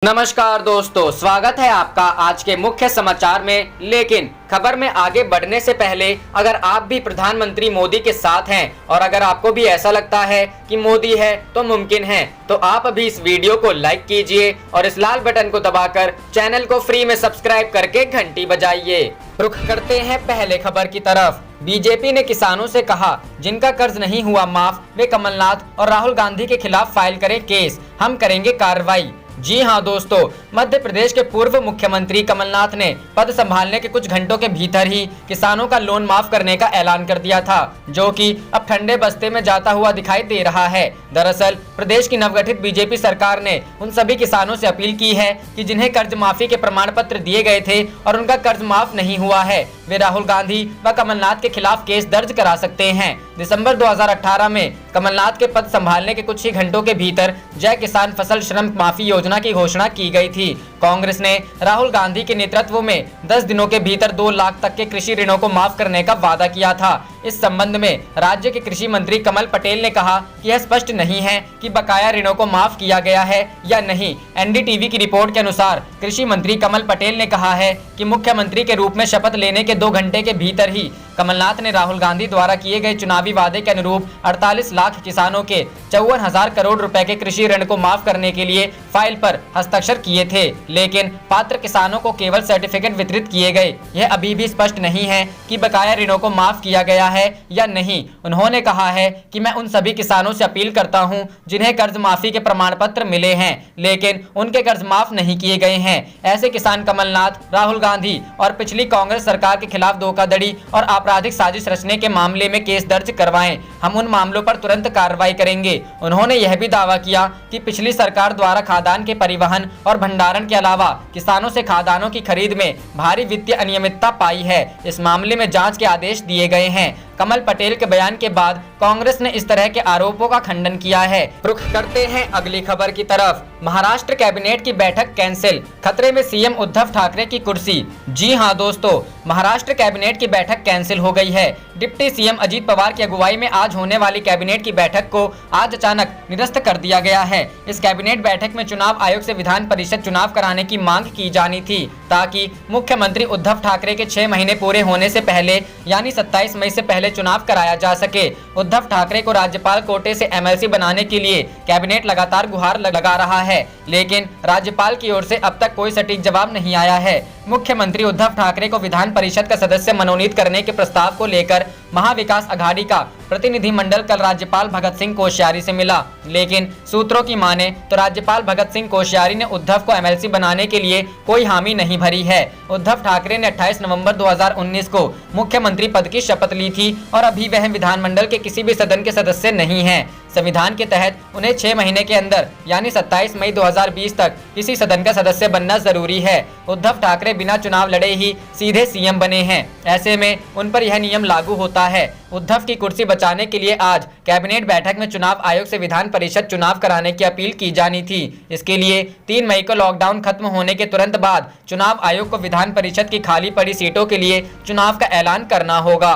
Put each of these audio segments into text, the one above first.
नमस्कार दोस्तों, स्वागत है आपका आज के मुख्य समाचार में। लेकिन खबर में आगे बढ़ने से पहले अगर आप भी प्रधानमंत्री मोदी के साथ हैं और अगर आपको भी ऐसा लगता है कि मोदी है तो मुमकिन है, तो आप अभी इस वीडियो को लाइक कीजिए और इस लाल बटन को दबाकर चैनल को फ्री में सब्सक्राइब करके घंटी बजाइए। रुख करते हैं पहले खबर की तरफ। बीजेपी ने किसानों से कहा, जिनका कर्ज नहीं हुआ माफ वे कमलनाथ और राहुल गांधी के खिलाफ फाइल करें केस, हम करेंगे कार्रवाई। जी हां दोस्तों, मध्य प्रदेश के पूर्व मुख्यमंत्री कमलनाथ ने पद संभालने के कुछ घंटों के भीतर ही किसानों का लोन माफ करने का ऐलान कर दिया था, जो कि अब ठंडे बस्ते में जाता हुआ दिखाई दे रहा है। दरअसल प्रदेश की नवगठित बीजेपी सरकार ने उन सभी किसानों से अपील की है कि जिन्हें कर्ज माफी के प्रमाण पत्र दिए गए थे और उनका कर्ज माफ नहीं हुआ है, वे राहुल गांधी व कमलनाथ के खिलाफ केस दर्ज करा सकते हैं। दिसंबर 2018 में कमलनाथ के पद संभालने के कुछ ही घंटों के भीतर जय किसान फसल श्रम माफी योजना की घोषणा की गई थी। कांग्रेस ने राहुल गांधी के नेतृत्व में 10 दिनों के भीतर 2 लाख तक के कृषि ऋणों को माफ करने का वादा किया था। इस संबंध में राज्य के कृषि मंत्री कमल पटेल ने कहा कि यह स्पष्ट नहीं है कि बकाया ऋणों को माफ किया गया है या नहीं। एनडीटीवी की रिपोर्ट के अनुसार कृषि मंत्री कमल पटेल ने कहा है कि मुख्यमंत्री के रूप में शपथ लेने के 2 घंटे के भीतर ही कमलनाथ ने राहुल गांधी द्वारा किए गए चुनावी वादे के अनुरूप 48 लाख किसानों के 54,000 करोड़ रुपए के कृषि ऋण को माफ करने के लिए फाइल पर हस्ताक्षर किए थे, लेकिन पात्र किसानों को केवल सर्टिफिकेट वितरित किए गए। यह अभी भी स्पष्ट नहीं है कि बकाया ऋणों को माफ किया गया है या नहीं। उन्होंने कहा है कि मैं उन सभी किसानों से अपील करता हूं जिन्हें कर्ज माफी के प्रमाण पत्र मिले हैं लेकिन उनके कर्ज माफ नहीं किए गए हैं। ऐसे किसान कमलनाथ, राहुल गांधी और पिछली कांग्रेस सरकार के खिलाफ धोखाधड़ी और आपराधिक साजिश रचने के मामले में केस दर्ज करवाएं, हम उन मामलों पर तुरंत कार्रवाई करेंगे। उन्होंने यह भी दावा किया कि पिछली सरकार द्वारा खाद्यान्न के परिवहन और भंडारण के अलावा किसानों से खाद्यान्नों की खरीद में भारी वित्तीय अनियमितता पाई है। इस मामले में जांच के आदेश दिए गए हैं। कमल पटेल के बयान के बाद कांग्रेस ने इस तरह के आरोपों का खंडन किया है। रुख करते हैं अगली खबर की तरफ। महाराष्ट्र कैबिनेट की बैठक कैंसिल, खतरे में सीएम उद्धव ठाकरे की कुर्सी। जी हां दोस्तों, महाराष्ट्र कैबिनेट की बैठक कैंसिल हो गई है। डिप्टी सीएम अजीत पवार की अगुवाई में आज होने वाली कैबिनेट की बैठक को आज अचानक निरस्त कर दिया गया है। इस कैबिनेट बैठक में चुनाव आयोग से विधान परिषद चुनाव कराने की मांग की जानी थी, ताकि मुख्यमंत्री उद्धव ठाकरे के 6 महीने पूरे होने से पहले यानी 27 मई से पहले चुनाव कराया जा सके। उद्धव ठाकरे को राज्यपाल कोटे से एमएलसी बनाने के लिए कैबिनेट लगातार गुहार लगा रहा है, लेकिन राज्यपाल की ओर से अब तक कोई सटीक जवाब नहीं आया है। मुख्यमंत्री उद्धव ठाकरे को विधान परिषद का सदस्य मनोनीत करने के प्रस्ताव को लेकर महाविकास अघाड़ी का प्रतिनिधिमंडल कल राज्यपाल भगत सिंह कोश्यारी से मिला, लेकिन सूत्रों की माने तो राज्यपाल भगत सिंह कोश्यारी ने उद्धव को एमएलसी बनाने के लिए कोई हामी नहीं भरी है। उद्धव ठाकरे ने 28 नवंबर 2019 को मुख्यमंत्री पद की शपथ ली थी और अभी वह विधानमंडल के किसी भी सदन के सदस्य नहीं है। संविधान के तहत उन्हें 6 महीने के अंदर यानी 27 मई 2020 तक किसी सदन का सदस्य बनना जरूरी है। उद्धव ठाकरे बिना चुनाव लड़े ही सीधे सीएम बने हैं, ऐसे में उन पर यह नियम लागू होता है। उद्धव की कुर्सी बचाने के लिए आज कैबिनेट बैठक में चुनाव आयोग से विधान परिषद चुनाव कराने की अपील की जानी थी। इसके लिए 3 मई को लॉकडाउन खत्म होने के तुरंत बाद चुनाव आयोग को विधान परिषद की खाली पड़ी सीटों के लिए चुनाव का ऐलान करना होगा।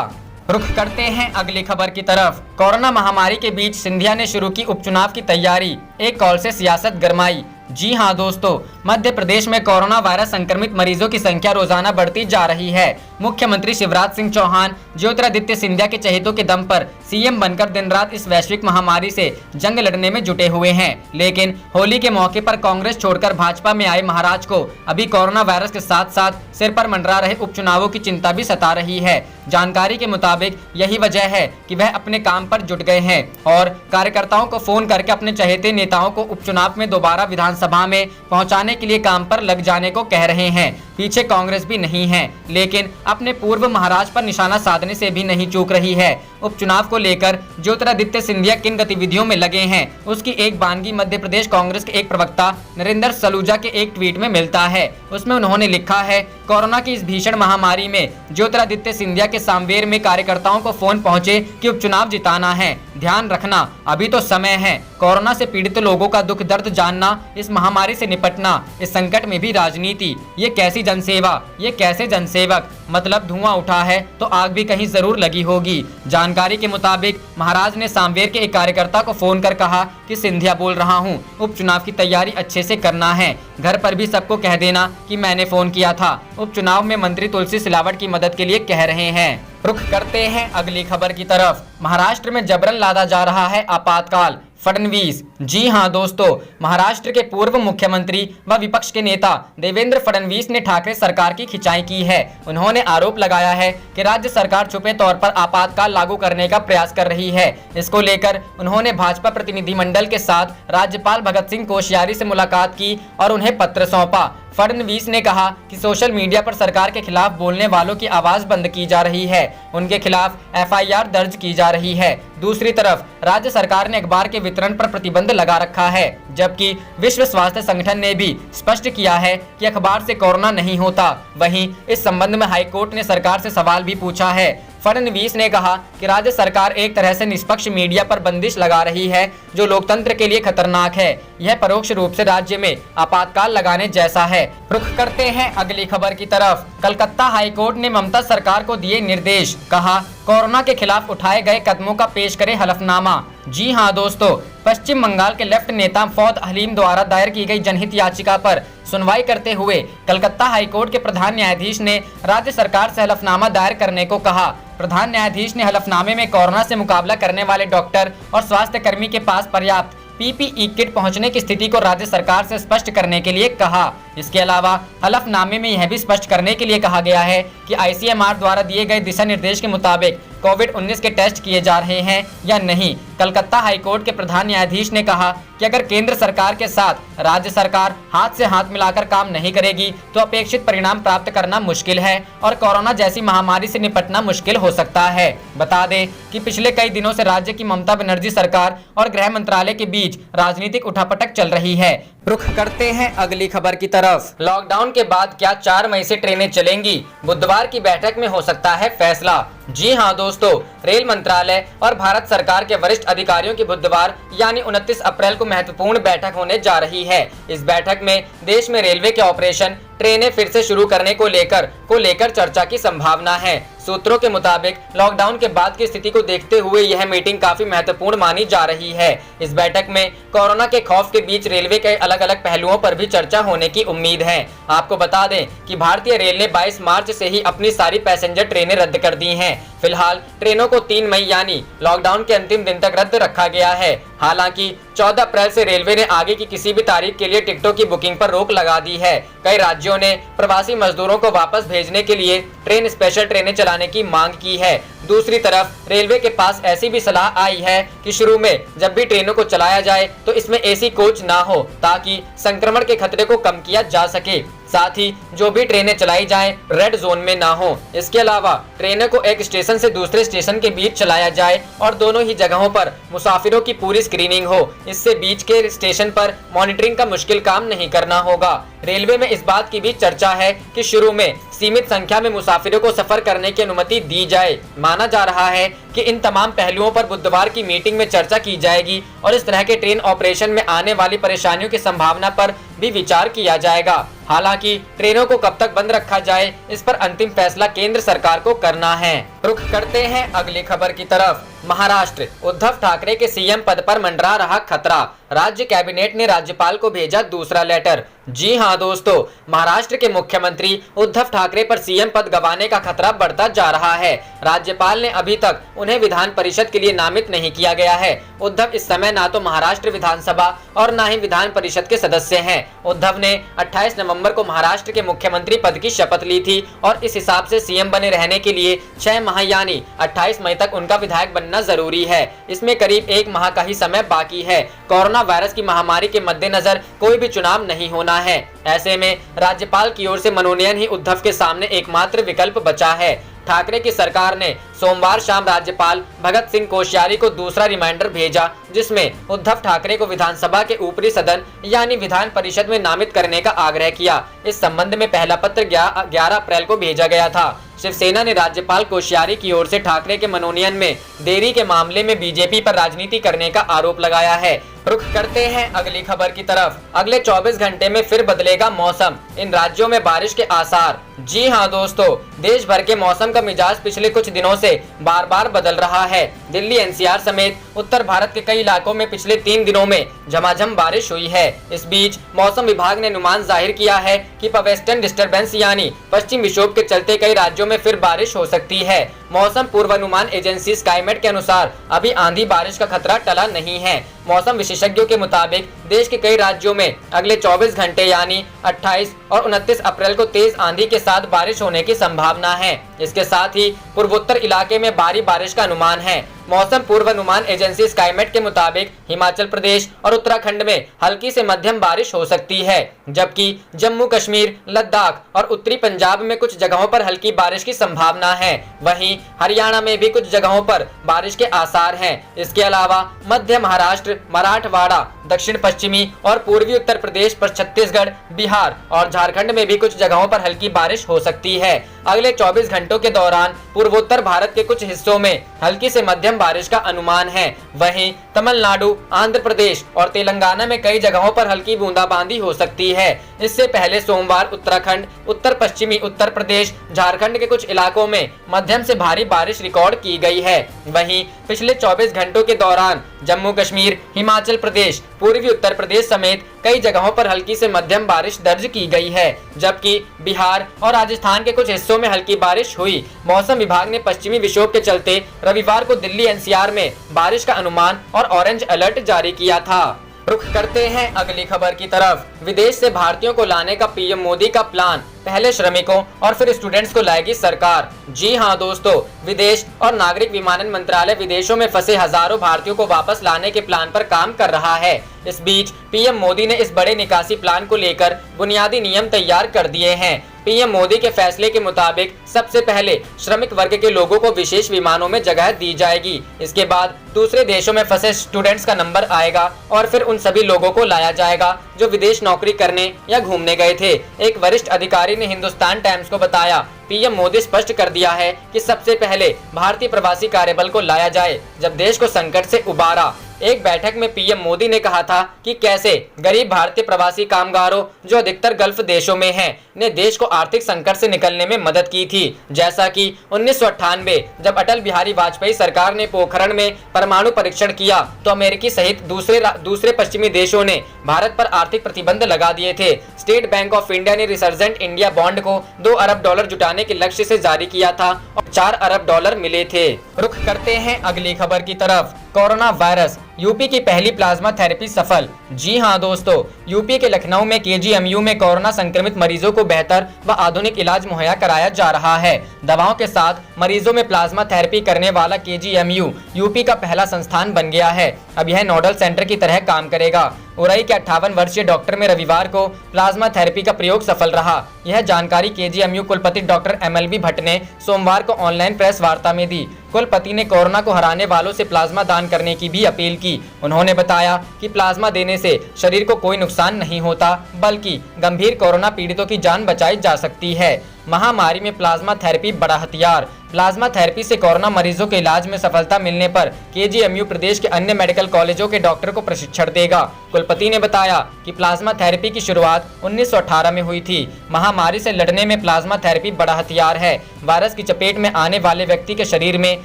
रुख करते हैं अगली खबर की तरफ। कोरोना महामारी के बीच सिंधिया ने शुरू की उपचुनाव की तैयारी, एक कॉल से सियासत गरमाई। जी हां दोस्तों, मध्य प्रदेश में कोरोना वायरस संक्रमित मरीजों की संख्या रोजाना बढ़ती जा रही है। मुख्यमंत्री शिवराज सिंह चौहान ज्योतिरादित्य सिंधिया के चहेतों के दम पर सीएम बनकर दिन रात इस वैश्विक महामारी से जंग लड़ने में जुटे हुए हैं, लेकिन होली के मौके पर कांग्रेस छोड़कर भाजपा में आए महाराज को अभी कोरोना वायरस के साथ साथ सिर पर मंडरा रहे उपचुनावों की चिंता भी सता रही है। जानकारी के मुताबिक यही वजह है कि वह अपने काम पर जुट गए हैं और कार्यकर्ताओं को फोन करके अपने चहेते नेताओं को उपचुनाव में दोबारा विधानसभा में पहुंचाने के लिए काम पर लग जाने को कह रहे हैं। पीछे कांग्रेस भी नहीं है, लेकिन अपने पूर्व महाराज पर निशाना साधने से भी नहीं चूक रही है। उपचुनाव को लेकर ज्योतिरादित्य सिंधिया किन गतिविधियों में लगे हैं, उसकी एक बानगी मध्य प्रदेश कांग्रेस के एक प्रवक्ता नरेंद्र सलूजा के एक ट्वीट में मिलता है। उसमें उन्होंने लिखा है, कोरोना की इस भीषण महामारी में ज्योतिरादित्य सिंधिया के सामवेर में कार्यकर्ताओं को फोन पहुंचे कि उपचुनाव जिताना है। ध्यान रखना, अभी तो समय है। कोरोना से पीड़ित लोगों का दुख दर्द जानना, इस महामारी से निपटना, इस संकट में भी राजनीति, ये कैसी जनसेवा, ये कैसे जनसेवक। मतलब धुआं उठा है तो आग भी कहीं जरूर लगी होगी। जानकारी के मुताबिक महाराज ने सामवेर के एक कार्यकर्ता को फोन कर कहा कि सिंधिया बोल रहा हूं, उपचुनाव की तैयारी अच्छे से करना है, घर पर भी सबको कह देना कि मैंने फोन किया था। उपचुनाव में मंत्री तुलसी सिलावट की मदद के लिए कह रहे हैं। रुख करते हैं अगली खबर की तरफ। महाराष्ट्र में जबरन लादा जा रहा है आपातकाल, फडणवीस। जी हां दोस्तों, महाराष्ट्र के पूर्व मुख्यमंत्री व विपक्ष के नेता देवेंद्र फडणवीस ने ठाकरे सरकार की खिंचाई की है। उन्होंने आरोप लगाया है कि राज्य सरकार छुपे तौर पर आपातकाल लागू करने का प्रयास कर रही है। इसको लेकर उन्होंने भाजपा प्रतिनिधिमंडल के साथ राज्यपाल भगत सिंह कोश्यारी से मुलाकात की और उन्हें पत्र सौंपा। फडणवीस ने कहा कि सोशल मीडिया पर सरकार के खिलाफ बोलने वालों की आवाज बंद की जा रही है, उनके खिलाफ एफआईआर दर्ज की जा रही है। दूसरी तरफ राज्य सरकार ने अखबार के वितरण पर प्रतिबंध लगा रखा है, जबकि विश्व स्वास्थ्य संगठन ने भी स्पष्ट किया है कि अखबार से कोरोना नहीं होता। वहीं इस संबंध में हाईकोर्ट ने सरकार से सवाल भी पूछा है। फडणवीस ने कहा कि राज्य सरकार एक तरह से निष्पक्ष मीडिया पर बंदिश लगा रही है, जो लोकतंत्र के लिए खतरनाक है। यह परोक्ष रूप से राज्य में आपातकाल लगाने जैसा है। रुख करते हैं अगली खबर की तरफ। कलकत्ता हाईकोर्ट ने ममता सरकार को दिए निर्देश, कहा कोरोना के खिलाफ उठाए गए कदमों का पेश करे हलफनामा। जी हां दोस्तों, पश्चिम बंगाल के लेफ्ट नेता फौद हलीम द्वारा दायर की गई जनहित याचिका पर सुनवाई करते हुए कलकत्ता हाईकोर्ट के प्रधान न्यायाधीश ने राज्य सरकार से हलफनामा दायर करने को कहा। प्रधान न्यायाधीश ने हलफनामे में कोरोना से मुकाबला करने वाले डॉक्टर और स्वास्थ्य कर्मी के पास पर्याप्त पीपीई किट पहुंचने की स्थिति को राज्य सरकार से स्पष्ट करने के लिए कहा। इसके अलावा हलफनामे में यह भी स्पष्ट करने के लिए कहा गया है कि आईसीएमआर द्वारा दिए गए दिशा निर्देश के मुताबिक कोविड-19 के टेस्ट किए जा रहे हैं या नहीं। कलकत्ता हाईकोर्ट के प्रधान न्यायाधीश ने कहा कि अगर केंद्र सरकार के साथ राज्य सरकार हाथ से हाथ मिलाकर काम नहीं करेगी तो अपेक्षित परिणाम प्राप्त करना मुश्किल है और कोरोना जैसी महामारी से निपटना मुश्किल हो सकता है। बता दें कि पिछले कई दिनों से राज्य की ममता बनर्जी सरकार और गृह मंत्रालय के बीच राजनीतिक उठापटक चल रही है। रुख करते हैं अगली खबर की तरफ। लॉकडाउन के बाद क्या 4 मई से ट्रेनें चलेंगी? बुधवार की बैठक में हो सकता है फैसला। जी हां दोस्तों, रेल मंत्रालय और भारत सरकार के वरिष्ठ अधिकारियों की बुधवार यानी 29 अप्रैल को महत्वपूर्ण बैठक होने जा रही है। इस बैठक में देश में रेलवे के ऑपरेशन ट्रेनें फिर से शुरू करने को लेकर चर्चा की संभावना है। सूत्रों के मुताबिक लॉकडाउन के बाद की स्थिति को देखते हुए यह मीटिंग काफी महत्वपूर्ण मानी जा रही है। इस बैठक में कोरोना के खौफ के बीच रेलवे के अलग अलग पहलुओं पर भी चर्चा होने की उम्मीद है। आपको बता दें कि भारतीय रेल ने 22 मार्च से ही अपनी सारी पैसेंजर ट्रेनें रद्द कर दी हैं। फिलहाल ट्रेनों को 3 मई यानी लॉकडाउन के अंतिम दिन तक रद्द रखा गया है। हालांकि 14 अप्रैल से रेलवे ने आगे की किसी भी तारीख के लिए टिकटों की बुकिंग पर रोक लगा दी है। कई राज्यों ने प्रवासी मजदूरों को वापस भेजने के लिए ट्रेन स्पेशल ट्रेनें चलाने की मांग की है। दूसरी तरफ रेलवे के पास ऐसी भी सलाह आई है कि शुरू में जब भी ट्रेनों को चलाया जाए तो इसमें एसी कोच ना हो ताकि संक्रमण के खतरे को कम किया जा सके। साथ ही जो भी ट्रेनें चलाई जाएं रेड जोन में ना हो। इसके अलावा ट्रेनों को एक स्टेशन से दूसरे स्टेशन के बीच चलाया जाए और दोनों ही जगहों पर मुसाफिरों की पूरी स्क्रीनिंग हो। इससे बीच के स्टेशन पर मॉनिटरिंग का मुश्किल काम नहीं करना होगा। रेलवे में इस बात की भी चर्चा है कि शुरू में सीमित संख्या में मुसाफिरों को सफर करने की अनुमति दी जाए। माना जा रहा है कि इन तमाम पहलुओं पर बुधवार की मीटिंग में चर्चा की जाएगी और इस तरह के ट्रेन ऑपरेशन में आने वाली परेशानियों की संभावना पर भी विचार किया जाएगा। हालांकि ट्रेनों को कब तक बंद रखा जाए इस पर अंतिम फैसला केंद्र सरकार को करना है। रुख करते हैं अगली खबर की तरफ। महाराष्ट्र, उद्धव ठाकरे के सीएम पद पर मंडरा रहा खतरा। राज्य कैबिनेट ने राज्यपाल को भेजा दूसरा लेटर। जी हां दोस्तों, महाराष्ट्र के मुख्यमंत्री उद्धव ठाकरे पर सीएम पद गंवाने का खतरा बढ़ता जा रहा है। राज्यपाल ने अभी तक उन्हें विधान परिषद के लिए नामित नहीं किया गया है। उद्धव इस समय ना तो महाराष्ट्र विधानसभा और ना ही विधान परिषद के सदस्य हैं। उद्धव ने 28 नवंबर को महाराष्ट्र के मुख्यमंत्री पद की शपथ ली थी और इस हिसाब से सीएम बने रहने के लिए 6 माह यानी 28 मई तक उनका विधायक बनना जरूरी है। इसमें करीब 1 माह का ही समय बाकी है। कोरोना वायरस की महामारी के मद्देनजर कोई भी चुनाव नहीं होना है। ऐसे में राज्यपाल की ओर से मनोनयन ही उद्धव के सामने एकमात्र विकल्प बचा है। ठाकरे की सरकार ने सोमवार शाम राज्यपाल भगत सिंह कोश्यारी को दूसरा रिमाइंडर भेजा, जिसमें उद्धव ठाकरे को विधानसभा के ऊपरी सदन यानी विधान परिषद में नामित करने का आग्रह किया। इस संबंध में पहला पत्र 11 अप्रैल को भेजा गया था। शिवसेना ने राज्यपाल कोश्यारी की ओर से ठाकरे के मनोनयन में देरी के मामले में बीजेपी पर राजनीति करने का आरोप लगाया है। रुख करते हैं अगली खबर की तरफ। अगले 24 घंटे में फिर बदलेगा मौसम, इन राज्यों में बारिश के आसार। जी हां दोस्तों, देश भर के मौसम का मिजाज पिछले कुछ दिनों से बार बार बदल रहा है। दिल्ली एनसीआर समेत उत्तर भारत के कई इलाकों में पिछले 3 दिनों में झमाझम बारिश हुई है। इस बीच मौसम विभाग ने अनुमान जाहिर किया है कि वेस्टर्न डिस्टर्बेंस यानी पश्चिम विक्षोभ के चलते कई राज्यों में फिर बारिश हो सकती है। मौसम पूर्वानुमान एजेंसी स्काईमेट के अनुसार अभी आंधी बारिश का खतरा टला नहीं है। मौसम विशेषज्ञों के मुताबिक देश के कई राज्यों में अगले 24 घंटे यानी 28 और 29 अप्रैल को तेज आंधी के साथ बारिश होने की संभावना है। इसके साथ ही पूर्वोत्तर इलाके में भारी बारिश का अनुमान है। मौसम पूर्वानुमान एजेंसी स्काईमेट के मुताबिक हिमाचल प्रदेश और उत्तराखंड में हल्की से मध्यम बारिश हो सकती है, जबकि जम्मू कश्मीर, लद्दाख और उत्तरी पंजाब में कुछ जगहों पर हल्की बारिश की संभावना है। वहीं हरियाणा में भी कुछ जगहों पर बारिश के आसार हैं। इसके अलावा मध्य महाराष्ट्र, मराठवाड़ा, दक्षिण पश्चिमी और पूर्वी उत्तर प्रदेश पर छत्तीसगढ़, बिहार और झारखंड में भी कुछ जगहों पर हल्की बारिश हो सकती है। अगले 24 घंटों के दौरान पूर्वोत्तर भारत के कुछ हिस्सों में हल्की से मध्यम बारिश का अनुमान है। वहीं तमिलनाडु, आंध्र प्रदेश और तेलंगाना में कई जगहों पर हल्की बूंदाबांदी हो सकती है। इससे पहले सोमवार उत्तराखंड, उत्तर पश्चिमी उत्तर प्रदेश, झारखंड के कुछ इलाकों में मध्यम से भारी बारिश रिकॉर्ड की गई है। वहीं पिछले 24 घंटों के दौरान जम्मू कश्मीर, हिमाचल प्रदेश, पूर्वी उत्तर प्रदेश समेत कई जगहों पर हल्की से मध्यम बारिश दर्ज की गई है, जबकि बिहार और राजस्थान के कुछ हिस्सों में हल्की बारिश हुई। मौसम विभाग ने पश्चिमी विक्षोभ के चलते रविवार को दिल्ली एनसीआर में बारिश का अनुमान और ऑरेंज अलर्ट जारी किया था। रुख करते हैं अगली खबर की तरफ। विदेश से भारतीयों को लाने का पीएम मोदी का प्लान, पहले श्रमिकों और फिर स्टूडेंट्स को लाएगी सरकार। जी हां दोस्तों, विदेश और नागरिक विमानन मंत्रालय विदेशों में फंसे हजारों भारतीयों को वापस लाने के प्लान पर काम कर रहा है। इस बीच पीएम मोदी ने इस बड़े निकासी प्लान को लेकर बुनियादी नियम तैयार कर दिए हैं। पीएम मोदी के फैसले के मुताबिक सबसे पहले श्रमिक वर्ग के लोगों को विशेष विमानों में जगह दी जाएगी। इसके बाद दूसरे देशों में फंसे स्टूडेंट्स का नंबर आएगा और फिर उन सभी लोगों को लाया जाएगा जो विदेश नौकरी करने या घूमने गए थे। एक वरिष्ठ अधिकारी ने हिंदुस्तान टाइम्स को बताया, पीएम मोदी स्पष्ट कर दिया है कि सबसे पहले भारतीय प्रवासी कार्यबल को लाया जाए जब देश को संकट से उबारा। एक बैठक में पीएम मोदी ने कहा था कि कैसे गरीब भारतीय प्रवासी कामगारों जो अधिकतर गल्फ देशों में हैं, ने देश को आर्थिक संकट से निकलने में मदद की थी। जैसा कि 1998 जब अटल बिहारी वाजपेयी सरकार ने पोखरण में परमाणु परीक्षण किया तो अमेरिकी सहित दूसरे पश्चिमी देशों ने भारत पर आर्थिक प्रतिबंध लगा दिए थे। स्टेट बैंक ऑफ इंडिया ने रिसर्जेंट इंडिया बॉन्ड को $2 अरब जुटाने के लक्ष्य से जारी किया था और $4 अरब मिले थे। रुख करते हैं अगली खबर की तरफ। कोरोना वायरस, यूपी की पहली प्लाज्मा थेरेपी सफल। जी हां दोस्तों, यूपी के लखनऊ में केजीएमयू में कोरोना संक्रमित मरीजों को बेहतर व आधुनिक इलाज मुहैया कराया जा रहा है। दवाओं के साथ मरीजों में प्लाज्मा थेरेपी करने वाला केजीएमयू यूपी का पहला संस्थान बन गया है। अब यह नोडल सेंटर की तरह काम करेगा। उरई के 58 वर्षीय डॉक्टर में रविवार को प्लाज्मा थेरेपी का प्रयोग सफल रहा। यह जानकारी केजीएमयू कुलपति डॉक्टर MLB भट्ट ने सोमवार को ऑनलाइन प्रेस वार्ता में दी। कुलपति ने कोरोना को हराने वालों से प्लाज्मा दान करने की भी अपील की। उन्होंने बताया कि प्लाज्मा देने से शरीर को कोई नुकसान नहीं होता, बल्कि गंभीर कोरोना पीड़ितों की जान बचाई जा सकती है। महामारी में प्लाज्मा थेरेपी बड़ा हथियार। प्लाज्मा थेरेपी से कोरोना मरीजों के इलाज में सफलता मिलने पर केजीएमयू प्रदेश के अन्य मेडिकल कॉलेजों के डॉक्टर को प्रशिक्षण देगा। कुलपति ने बताया कि प्लाज्मा थेरेपी की शुरुआत 1918 में हुई थी। महामारी से लड़ने में प्लाज्मा थेरेपी बड़ा हथियार है। वायरस की चपेट में आने वाले व्यक्ति के शरीर में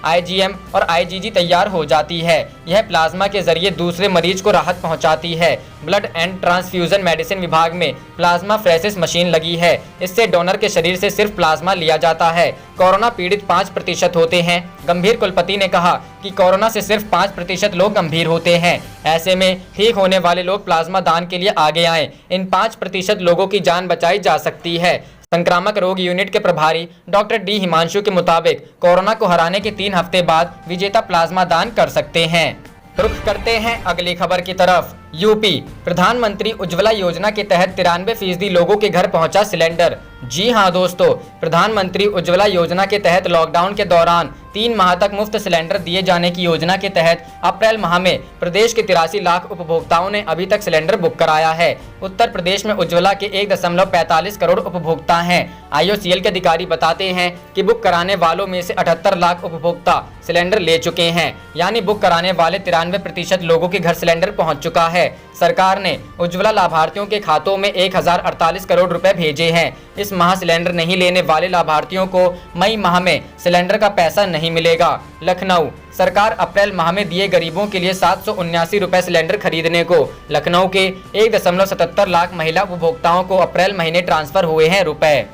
IgM और IgG तैयार हो जाती है। यह प्लाज्मा के जरिए दूसरे मरीज को राहत पहुंचाती है। ब्लड एंड ट्रांसफ्यूजन मेडिसिन विभाग में प्लाज्मा फ्रेसिस मशीन लगी है। इससे डोनर के शरीर से सिर्फ प्लाज्मा लिया जाता है। कोरोना पीड़ित 5% होते हैं। गंभीर कुलपति ने कहा कि कोरोना से सिर्फ 5% लोग गंभीर होते हैं। ऐसे में ठीक होने वाले लोग प्लाज्मा दान के लिए आगे आएं। इन 5% लोगों की जान बचाई जा सकती है। संक्रामक रोग यूनिट के प्रभारी डॉक्टर डी हिमांशु के मुताबिक कोरोना को हराने के 3 हफ्ते बाद विजेता प्लाज्मा दान कर सकते हैं। रुख करते हैं अगली खबर की तरफ। यूपी प्रधानमंत्री उज्ज्वला योजना के तहत 93% लोगों के घर पहुंचा सिलेंडर। जी हां दोस्तों, प्रधानमंत्री उज्ज्वला योजना के तहत लॉकडाउन के दौरान 3 माह तक मुफ्त सिलेंडर दिए जाने की योजना के तहत अप्रैल माह में प्रदेश के 83 लाख उपभोक्ताओं ने अभी तक सिलेंडर बुक कराया है। उत्तर प्रदेश में उज्ज्वला के 1.45 करोड़ उपभोक्ता हैं। IOCL के अधिकारी बताते हैं कि बुक कराने वालों में से 78 लाख उपभोक्ता सिलेंडर ले चुके हैं, यानी बुक कराने वाले 93% लोगों के घर सिलेंडर पहुंच चुका है। सरकार ने उज्ज्वला लाभार्थियों के खातों में 1048 करोड़ रुपए भेजे हैं। इस माह सिलेंडर नहीं लेने वाले लाभार्थियों को मई माह में सिलेंडर का पैसा नहीं मिलेगा। लखनऊ सरकार अप्रैल माह में दिए गरीबों के लिए 779 रुपए सिलेंडर खरीदने को। लखनऊ के 1.77 लाख महिला उपभोक्ताओं को अप्रैल महीने ट्रांसफर हुए हैं रुपए।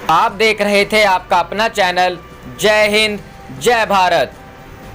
आप देख रहे थे आपका अपना चैनल जय हिंद जय भारत।